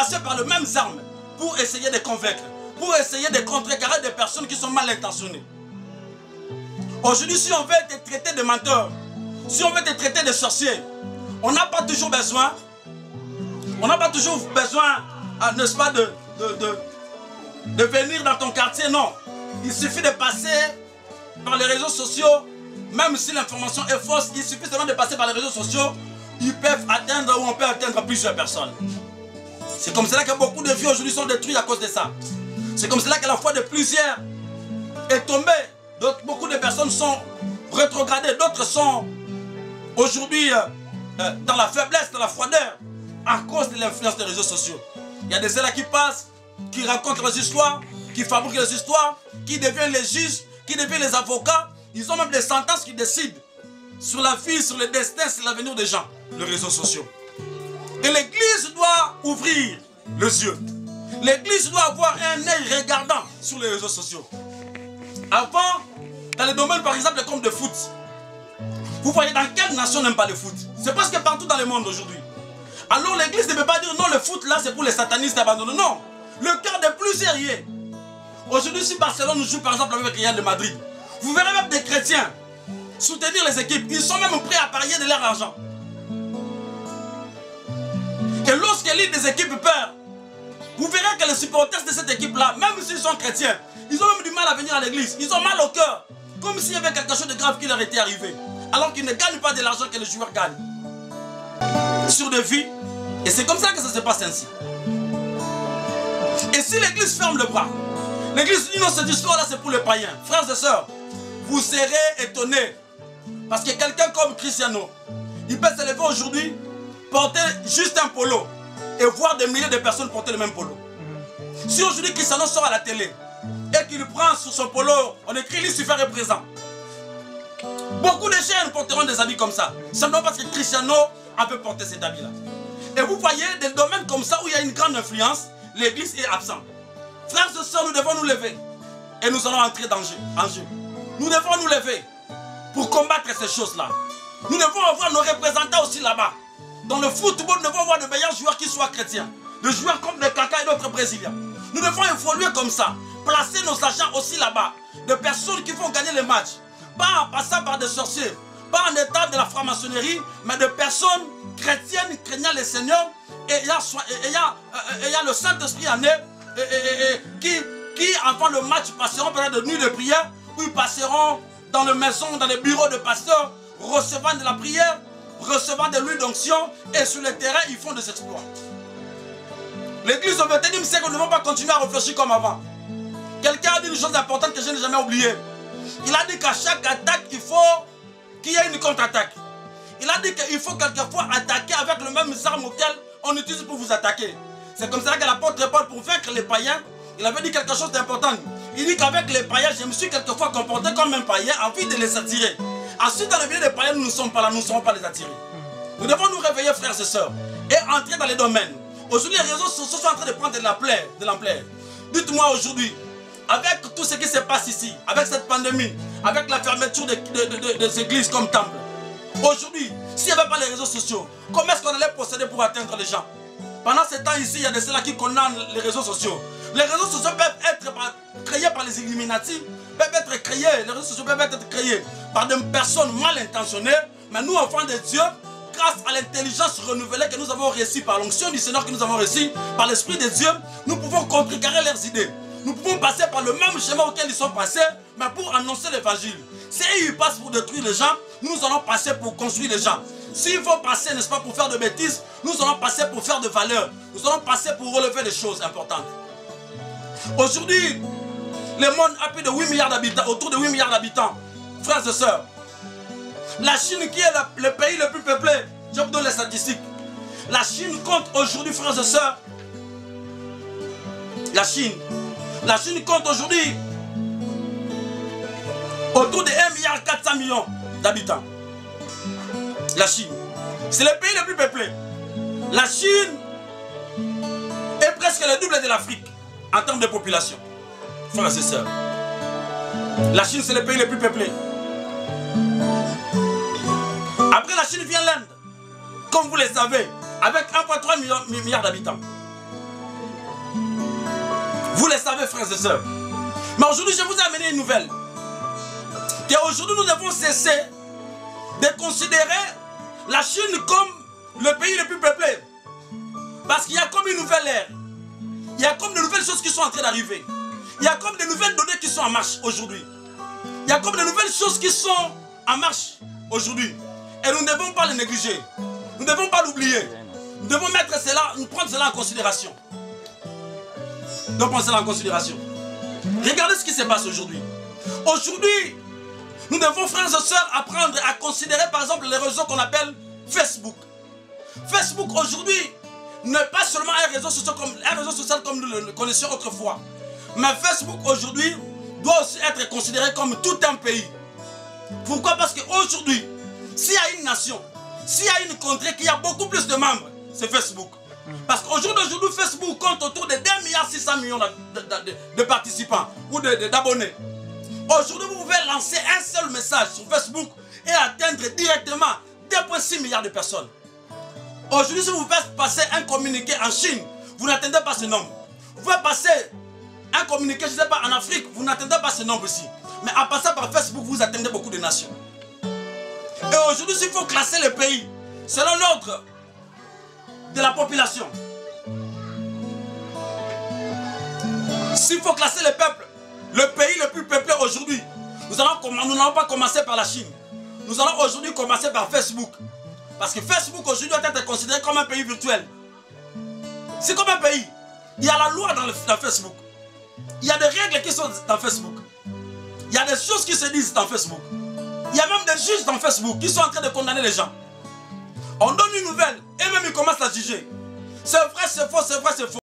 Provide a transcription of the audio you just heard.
passer par les mêmes armes pour essayer de convaincre, pour essayer de contrecarrer des personnes qui sont mal intentionnées. Aujourd'hui, si on veut te traiter de menteur, si on veut te traiter de sorcier, on n'a pas toujours besoin, n'est-ce pas, de venir dans ton quartier, non. Il suffit de passer par les réseaux sociaux, même si l'information est fausse, il suffit seulement de passer par les réseaux sociaux, ils peuvent atteindre ou on peut atteindre plusieurs personnes. C'est comme cela que beaucoup de vies aujourd'hui sont détruites à cause de ça. C'est comme cela que la foi de plusieurs est tombée. Beaucoup de personnes sont rétrogradées, d'autres sont aujourd'hui dans la faiblesse, dans la froideur, à cause de l'influence des réseaux sociaux. Il y a des ceux-là qui passent, qui racontent les histoires, qui fabriquent les histoires, qui deviennent les juges, qui deviennent les avocats. Ils ont même des sentences qui décident sur la vie, sur le destin, sur l'avenir des gens. Les réseaux sociaux. Et l'Église doit ouvrir les yeux. L'Église doit avoir un œil regardant sur les réseaux sociaux. Avant, dans les domaines par exemple comme le foot, vous voyez dans quelle nation n'aime pas le foot? C'est parce que partout dans le monde aujourd'hui. Alors l'Église ne peut pas dire non, le foot là c'est pour les satanistes abandonnés. Non, le cœur de plusieurs y est. Aujourd'hui, si Barcelone joue par exemple avec Real de Madrid, vous verrez même des chrétiens soutenir les équipes. Ils sont même prêts à parier de leur argent. Et lorsque l'une des équipes perd, vous verrez que les supporters de cette équipe-là, même s'ils sont chrétiens, ils ont même du mal à venir à l'église. Ils ont mal au cœur. Comme s'il y avait quelque chose de grave qui leur était arrivé. Alors qu'ils ne gagnent pas de l'argent que les joueurs gagnent. Sur des vies. Et c'est comme ça que ça se passe ainsi. Et si l'église ferme le bras, l'église dit non, cette histoire-là c'est pour les païens. Frères et sœurs, vous serez étonnés. Parce que quelqu'un comme Cristiano, il peut se lever aujourd'hui, porter juste un polo et voir des milliers de personnes porter le même polo. Si aujourd'hui Cristiano sort à la télé et qu'il prend sur son polo, on écrit Lucifer est présent. Beaucoup de jeunes porteront des habits comme ça. Simplement parce que Cristiano a pu porter cet habit-là. Et vous voyez, des domaines comme ça où il y a une grande influence, l'église est absente. Frères et sœurs, nous devons nous lever. Et nous allons entrer en jeu. Nous devons nous lever pour combattre ces choses-là. Nous devons avoir nos représentants aussi là-bas. Dans le football, nous devons avoir de meilleurs joueurs qui soient chrétiens. Des joueurs comme des Kaka et d'autres Brésiliens. Nous devons évoluer comme ça. Placer nos agents aussi là-bas. Des personnes qui vont gagner les matchs. Pas en passant par des sorciers. Pas en état de la franc-maçonnerie. Mais des personnes chrétiennes craignant le Seigneur. Et ayant le Saint-Esprit en eux. Qui avant le match passeront pendant des nuits de prière. Où ils passeront dans les maisons, dans les bureaux de pasteurs. Recevant de la prière. Recevant de l'huile d'onction. Et sur le terrain, ils font des exploits. L'église au 21e siècle, nous ne devons pas continuer à réfléchir comme avant. Quelqu'un a dit une chose importante que je n'ai jamais oubliée. Il a dit qu'à chaque attaque, il faut qu'il y ait une contre-attaque. Il a dit qu'il faut quelquefois attaquer avec le même arme auquel on utilise pour vous attaquer. C'est comme ça que l'apôtre Paul, pour vaincre les païens, il avait dit quelque chose d'important. Il dit qu'avec les païens, je me suis quelquefois comporté comme un païen, envie de les attirer. Ensuite, dans le milieu des païens, nous ne sommes pas là, nous ne saurons pas les attirer. Nous devons nous réveiller, frères et sœurs, et entrer dans les domaines. Aujourd'hui, les réseaux sociaux sont en train de prendre de l'ampleur. Dites-moi aujourd'hui, avec tout ce qui se passe ici, avec cette pandémie, avec la fermeture des églises comme temple, aujourd'hui, s'il n'y avait pas les réseaux sociaux, comment est-ce qu'on allait procéder pour atteindre les gens? Pendant ce temps ici, il y a de ceux-là qui condamnent les réseaux sociaux. Les réseaux sociaux peuvent être créés par les Illuminati, les réseaux sociaux peuvent être créés par des personnes mal intentionnées, mais nous, enfants de Dieu, grâce à l'intelligence renouvelée que nous avons reçue par l'onction du Seigneur que nous avons reçue par l'Esprit de Dieu, nous pouvons contrecarrer leurs idées. Nous pouvons passer par le même schéma auquel ils sont passés, mais pour annoncer l'évangile. Si ils passent pour détruire les gens, nous allons passer pour construire les gens. S'il faut passer, n'est-ce pas, pour faire de bêtises, nous allons passer pour faire de valeur. Nous allons passer pour relever des choses importantes. Aujourd'hui, le monde a plus de 8 milliards d'habitants, autour de 8 milliards d'habitants. Frères et sœurs, la Chine qui est le pays le plus peuplé, je vous donne les statistiques. La Chine compte aujourd'hui, frères et sœurs, la Chine compte aujourd'hui autour de 1,4 milliard d'habitants. La Chine, c'est le pays le plus peuplé. La Chine est presque le double de l'Afrique en termes de population. Frères et sœurs, la Chine, c'est le pays le plus peuplé. Après la Chine vient l'Inde, comme vous le savez, avec 1,3 milliard d'habitants. Vous le savez, frères et sœurs. Mais aujourd'hui, je vous ai amené une nouvelle. Qu'aujourd'hui, nous devons cesser de considérer la Chine comme le pays le plus peuplé. Parce qu'il y a comme une nouvelle ère. Il y a comme de nouvelles choses qui sont en train d'arriver. Il y a comme de nouvelles données qui sont en marche aujourd'hui. Il y a comme de nouvelles choses qui sont en marche aujourd'hui. Et nous ne devons pas les négliger. Nous ne devons pas l'oublier. Nous devons mettre cela, nous prendre cela en considération. Nous devons prendre cela en considération. Regardez ce qui se passe aujourd'hui. Aujourd'hui, nous devons, frères et sœurs, apprendre à considérer par exemple les réseaux qu'on appelle Facebook. Facebook aujourd'hui n'est pas seulement un réseau social comme nous le connaissions autrefois. Mais Facebook aujourd'hui doit aussi être considéré comme tout un pays. Pourquoi? Parce qu'aujourd'hui, s'il y a une nation, s'il y a une contrée qui a beaucoup plus de membres, c'est Facebook. Parce qu'aujourd'hui, Facebook compte autour de 2,6 milliards de participants ou d'abonnés. Aujourd'hui, vous pouvez lancer un seul message sur Facebook et atteindre directement 2,6 milliards de personnes. Aujourd'hui, si vous faites passer un communiqué en Chine, vous n'atteindez pas ce nombre. Vous pouvez passer un communiqué, je ne sais pas, en Afrique, vous n'atteindez pas ce nombre ici. Mais en passant par Facebook, vous atteindez beaucoup de nations. Et aujourd'hui, s'il faut classer le pays selon l'ordre de la population, s'il faut classer le peuple, le pays le plus peuplé aujourd'hui, nous n'allons pas commencer par la Chine. Nous allons aujourd'hui commencer par Facebook. Parce que Facebook aujourd'hui doit être considéré comme un pays virtuel. C'est comme un pays. Il y a la loi dans Facebook. Il y a des règles qui sont dans Facebook. Il y a des choses qui se disent dans Facebook. Il y a même des juges dans Facebook qui sont en train de condamner les gens. On donne une nouvelle et même ils commencent à juger. C'est vrai, c'est faux, c'est vrai, c'est faux.